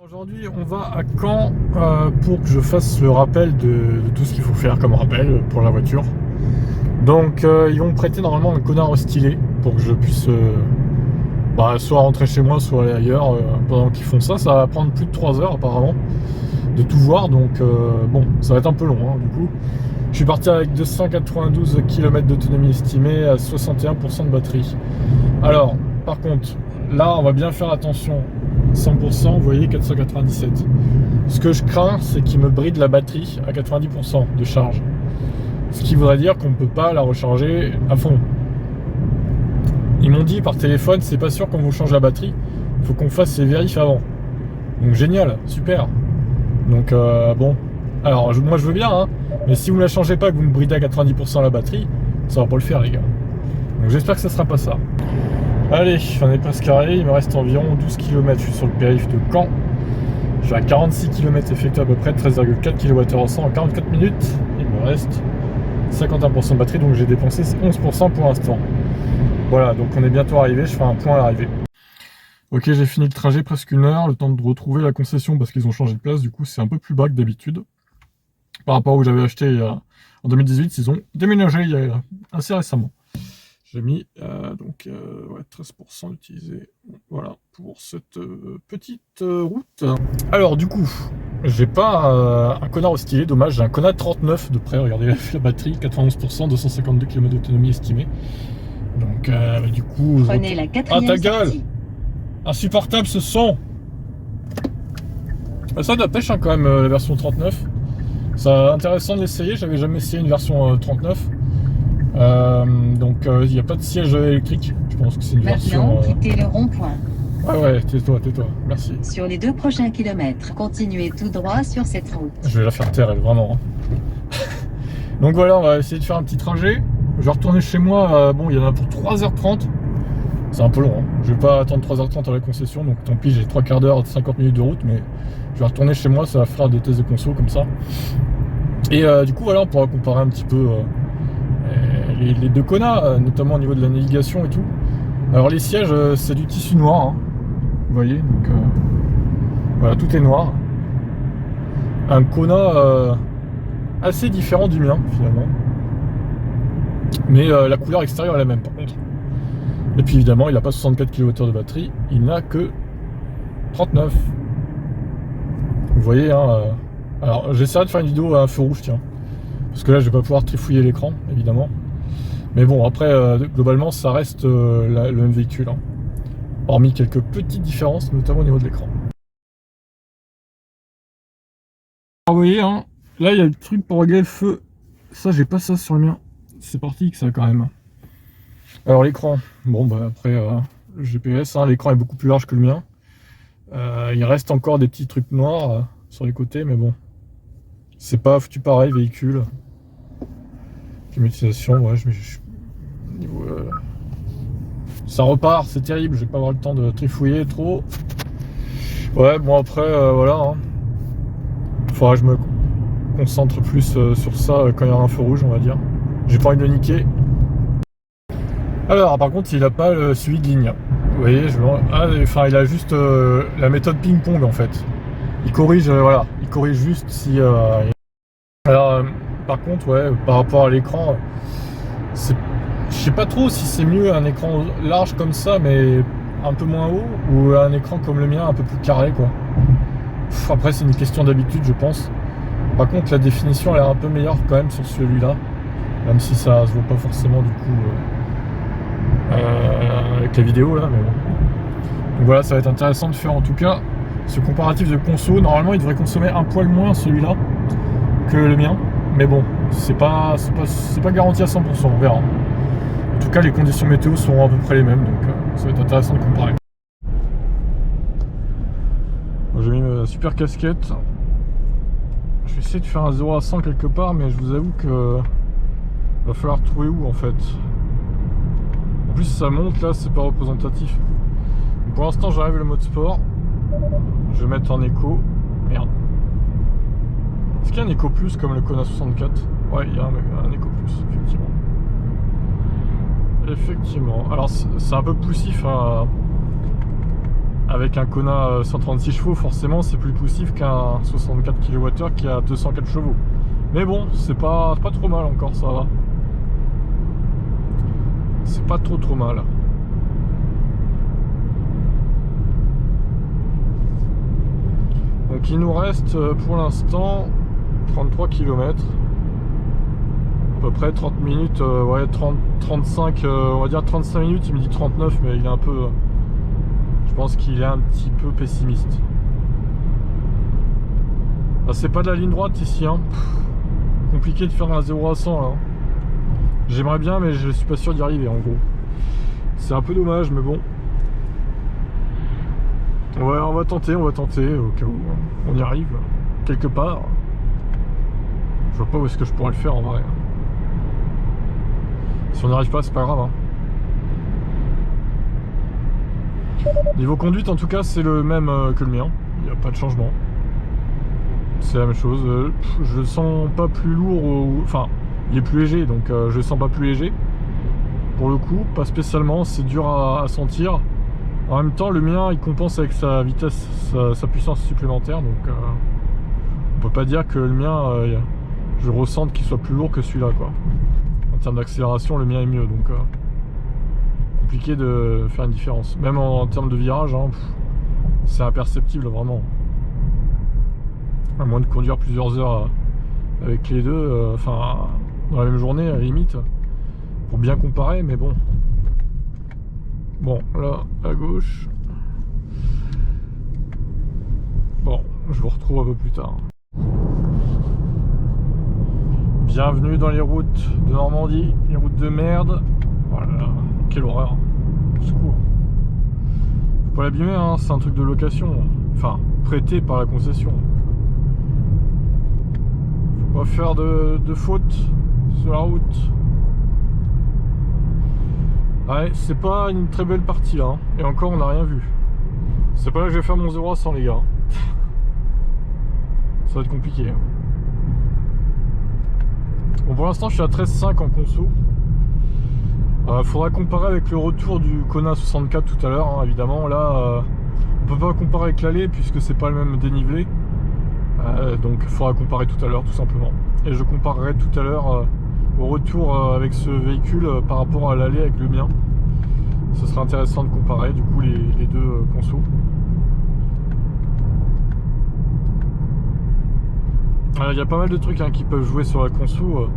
Aujourd'hui, on va à Caen pour que je fasse le rappel de tout ce qu'il faut faire comme rappel pour la voiture. Donc, ils vont me prêter normalement un connard au stylet pour que je puisse soit rentrer chez moi, soit aller ailleurs. Pendant qu'ils font ça, ça va prendre plus de 3 heures apparemment de tout voir. Donc, bon, ça va être un peu long du coup. Je suis parti avec 292 km d'autonomie estimée à 61% de batterie. Alors, par contre, là, on va bien faire attention. 100%, vous voyez, 497. Ce que je crains, c'est qu'il me bride la batterie à 90% de charge. Ce qui voudrait dire qu'on ne peut pas la recharger à fond. Ils m'ont dit par téléphone, c'est pas sûr qu'on vous change la batterie, il faut qu'on fasse ces vérifs avant. Donc génial, super. Donc bon, alors moi je veux bien, hein, mais si vous ne la changez pas, que vous me bridez à 90% la batterie, ça va pas le faire les gars. Donc j'espère que ça sera pas ça. Allez, on est presque arrivé, il me reste environ 12 km, je suis sur le périph' de Caen. Je suis à 46 km effectué à peu près, 13,4 kWh en 44 minutes. Il me reste 51% de batterie, donc j'ai dépensé 11% pour l'instant. Voilà, donc on est bientôt arrivé, je ferai un point à l'arrivée. Ok, j'ai fini le trajet, presque 1 heure, le temps de retrouver la concession parce qu'ils ont changé de place, du coup c'est un peu plus bas que d'habitude. Par rapport à où j'avais acheté en 2018, ils ont déménagé il y a assez récemment. J'ai mis 13% utilisé, voilà, pour cette petite route. Alors du coup, j'ai pas un connard au stylet, dommage, j'ai un connard 39 de près, regardez la batterie, 91%, 252 km d'autonomie estimée. Donc du coup... Prenez la quatrième ta gueule sortie. Insupportable ce son. Ça de pêche hein, quand même, la version 39. C'est intéressant d'essayer, j'avais jamais essayé une version 39. Donc il n'y a pas de siège électrique, je pense que c'est une version... Maintenant, quittez le rond-point. Ouais, tais-toi, merci. Sur les 2 prochains kilomètres, continuez tout droit sur cette route. Je vais la faire taire, elle, vraiment. Hein. Donc voilà, on va essayer de faire un petit trajet. Je vais retourner chez moi, bon, il y en a pour 3h30. C'est un peu long, hein. Je vais pas attendre 3h30 à la concession, donc tant pis, j'ai 3 quarts d'heure, 50 minutes de route, mais je vais retourner chez moi, ça va faire des tests de conso comme ça. Et du coup, voilà, on pourra comparer un petit peu les deux Kona, notamment au niveau de la navigation et tout. Alors les sièges, c'est du tissu noir, hein. Vous voyez, donc voilà, tout est noir. Un Kona assez différent du mien finalement, mais la couleur extérieure est la même par contre. Et puis évidemment, il n'a pas 64 kWh de batterie, il n'a que 39. Vous voyez, hein, alors j'essaierai de faire une vidéo à un feu rouge, tiens, parce que là je vais pas pouvoir trifouiller l'écran évidemment. Mais bon, après, globalement, ça reste le même véhicule, hein. Hormis quelques petites différences, notamment au niveau de l'écran. Alors, vous voyez, hein, là, il y a le truc pour régler le feu. Ça, j'ai pas ça sur le mien. C'est parti que ça, quand même. Alors, l'écran. Bon, bah, après, le GPS, hein, l'écran est beaucoup plus large que le mien. Il reste encore des petits trucs noirs sur les côtés, mais bon. C'est pas foutu pareil, véhicule. Climatisation, ouais, niveau, ça repart, c'est terrible, je vais pas avoir le temps de trifouiller trop. Ouais, bon après, voilà. Hein. Faudra que je me concentre plus sur ça quand il y aura un feu rouge, on va dire. J'ai pas envie de le niquer. Alors, par contre, il a pas le suivi de ligne. Vous voyez, il a juste la méthode ping-pong en fait. Il corrige, voilà, il corrige juste si... Alors, par contre, ouais, par rapport à l'écran, je sais pas trop si c'est mieux un écran large comme ça, mais un peu moins haut, ou un écran comme le mien, un peu plus carré, quoi. Après, c'est une question d'habitude, je pense. Par contre, la définition a l'air un peu meilleure quand même sur celui-là, même si ça se voit pas forcément du coup avec la vidéo là, mais bon. Donc voilà, ça va être intéressant de faire en tout cas ce comparatif de conso. Normalement, il devrait consommer un poil moins celui-là que le mien, mais bon, c'est pas garanti à 100%, on verra. En tout cas, les conditions météo seront à peu près les mêmes, donc ça va être intéressant de comparer. J'ai mis ma super casquette. Je vais essayer de faire un 0 à 100 quelque part, mais je vous avoue que va falloir trouver où en fait. En plus, ça monte là, c'est pas représentatif. Donc, pour l'instant, j'arrive le mode sport. Je vais mettre en éco. Merde. Est-ce qu'il y a un éco plus comme le Kona 64? Ouais, il y a un éco plus, effectivement. Effectivement. Alors, c'est un peu poussif avec un Kona 136 chevaux, forcément c'est plus poussif qu'un 64 kWh qui a 204 chevaux. Mais bon, c'est pas trop mal encore, ça va. C'est pas trop mal. Donc il nous reste pour l'instant 33 km. À peu près 30 minutes, ouais 35, on va dire 35 minutes, il me dit 39 mais il est un peu... je pense qu'il est un petit peu pessimiste. Ah, c'est pas de la ligne droite ici, hein. Compliqué de faire un 0 à 100 là. J'aimerais bien mais je suis pas sûr d'y arriver en gros. C'est un peu dommage mais bon. Ouais, on va tenter au cas où on y arrive quelque part. Je vois pas où est-ce que je pourrais le faire en vrai. Si on n'y arrive pas, c'est pas grave, hein. Niveau conduite, en tout cas, c'est le même que le mien. Il n'y a pas de changement. C'est la même chose. Je le sens pas plus lourd. Enfin, il est plus léger, donc je le sens pas plus léger. Pour le coup, pas spécialement. C'est dur à sentir. En même temps, le mien, il compense avec sa vitesse, sa puissance supplémentaire. Donc, on peut pas dire que le mien, je ressente qu'il soit plus lourd que celui-là, quoi. En termes d'accélération, le mien est mieux, donc compliqué de faire une différence. Même en termes de virage, hein, c'est imperceptible vraiment. À moins de conduire plusieurs heures avec les deux, enfin dans la même journée à la limite, pour bien comparer, mais bon. Bon, là, à gauche. Bon, je vous retrouve un peu plus tard. Bienvenue dans les routes de Normandie, les routes de merde. Voilà, quelle horreur. Au secours. Faut pas l'abîmer, hein, c'est un truc de location. Enfin, prêté par la concession. Faut pas faire de fautes sur la route. Ouais, c'est pas une très belle partie là, hein. Et encore on n'a rien vu. C'est pas là que je vais faire mon 0 à 100 les gars. Ça va être compliqué. Bon, pour l'instant je suis à 13,5 en conso. Faudra comparer avec le retour du Kona 64 tout à l'heure, hein, évidemment. Là on peut pas comparer avec l'aller puisque c'est pas le même dénivelé. Donc il faudra comparer tout à l'heure tout simplement. Et je comparerai tout à l'heure au retour avec ce véhicule par rapport à l'aller avec le mien. Ce sera intéressant de comparer du coup les deux consos. Il y a pas mal de trucs hein, qui peuvent jouer sur la conso.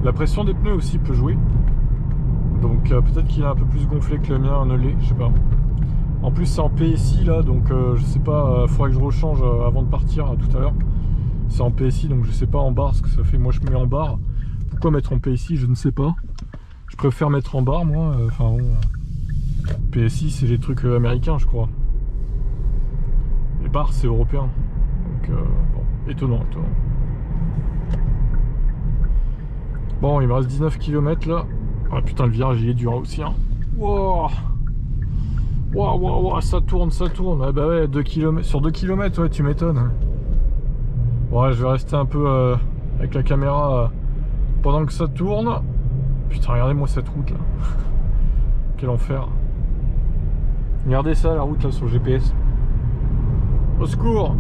La pression des pneus aussi peut jouer. Donc peut-être qu'il est un peu plus gonflé que le mien ne l'est, je sais pas. En plus c'est en PSI là, donc je sais pas, faudrait que je rechange avant de partir tout à l'heure. C'est en PSI, donc je sais pas en barre ce que ça fait. Moi je mets en barre. Pourquoi mettre en PSI, je ne sais pas. Je préfère mettre en barre moi. Enfin bon, PSI c'est les trucs américains je crois. Les barres c'est européen. Donc bon, étonnant. Bon, il me reste 19 km là. Ah putain, le virage il est dur aussi, hein. Wow. Wow, ça tourne. Ah bah ouais, 2 km, sur 2 km, ouais, tu m'étonnes. Ouais, je vais rester un peu avec la caméra pendant que ça tourne. Putain, regardez-moi cette route là. Quel enfer. Regardez ça, la route là sur le GPS. Au secours.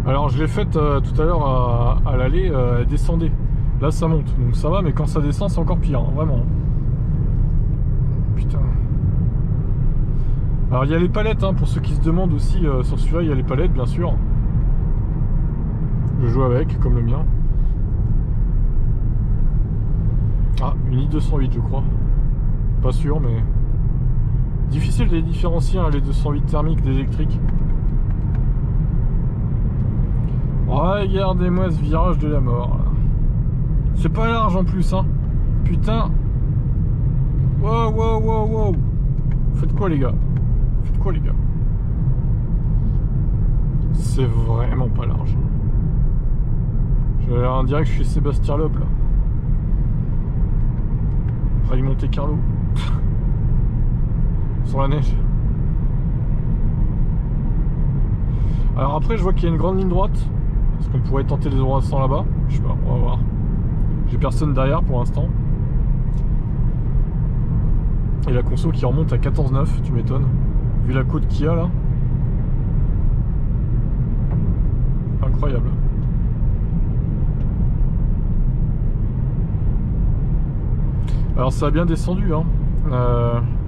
Alors je l'ai faite tout à l'heure à l'aller, elle descendait. Là ça monte, donc ça va, mais quand ça descend c'est encore pire, hein, vraiment. Putain. Alors il y a les palettes, hein, pour ceux qui se demandent aussi, sur celui-là il y a les palettes bien sûr. Je joue avec, comme le mien. Ah, une i208 je crois. Pas sûr, mais... difficile de les différencier, hein, les 208 thermiques d'électrique. Regardez-moi ce virage de la mort. C'est pas large en plus, hein. Putain. Wow. Faites quoi les gars? C'est vraiment pas large. On dirait que je suis Sébastien Loeb là. Rallye Monte Carlo. Sur la neige. Alors après je vois qu'il y a une grande ligne droite. Est-ce qu'on pourrait tenter les 0 à 100 là-bas? Je sais pas, on va voir. J'ai personne derrière pour l'instant. Et la conso qui remonte à 14,9, tu m'étonnes. Vu la côte qu'il y a là. Incroyable. Alors ça a bien descendu hein.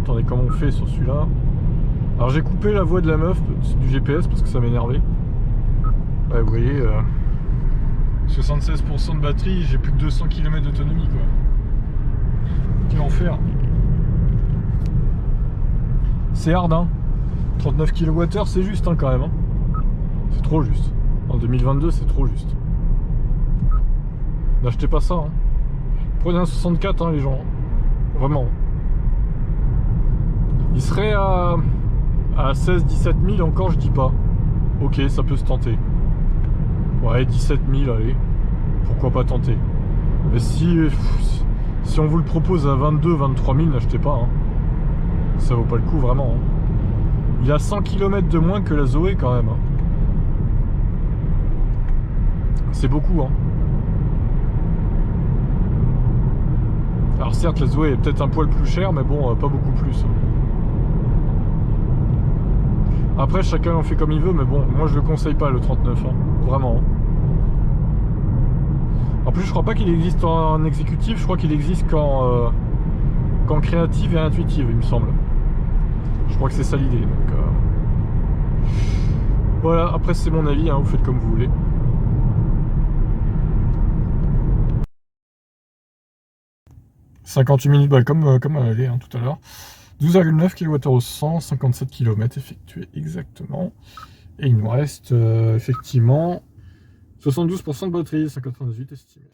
Attendez, comment on fait sur celui-là? Alors j'ai coupé la voix de la meuf du GPS parce que ça m'énervait. Ouais, vous voyez, 76% de batterie, j'ai plus que 200 km d'autonomie quoi. Quel enfer. C'est hard hein. 39 kWh c'est juste hein, quand même hein. C'est trop juste. En 2022 c'est trop juste. N'achetez pas ça hein. Prenez un 64 hein les gens. Vraiment. Il serait à 16-17 000 encore, je dis pas. Ok, ça peut se tenter. Ouais, 17 000, allez. Pourquoi pas tenter. Mais si on vous le propose à 22-23 000, n'achetez pas. Hein. Ça vaut pas le coup, vraiment. Hein. Il a 100 km de moins que la Zoé, quand même. Hein. C'est beaucoup, hein. Alors certes, la Zoé est peut-être un poil plus chère, mais bon, pas beaucoup plus. Après, chacun en fait comme il veut, mais bon, moi je le conseille pas le 39, hein. Vraiment. Hein. En plus, je crois pas qu'il existe en exécutif, je crois qu'il existe qu'en créative et intuitive, il me semble. Je crois que c'est ça l'idée. Donc, voilà, après c'est mon avis, hein, vous faites comme vous voulez. « 58 minutes, bah, comme on avait hein, tout à l'heure. 12,9 kWh au 100, 57 km effectués exactement. Et il nous reste effectivement 72% de batterie, 198 estimé.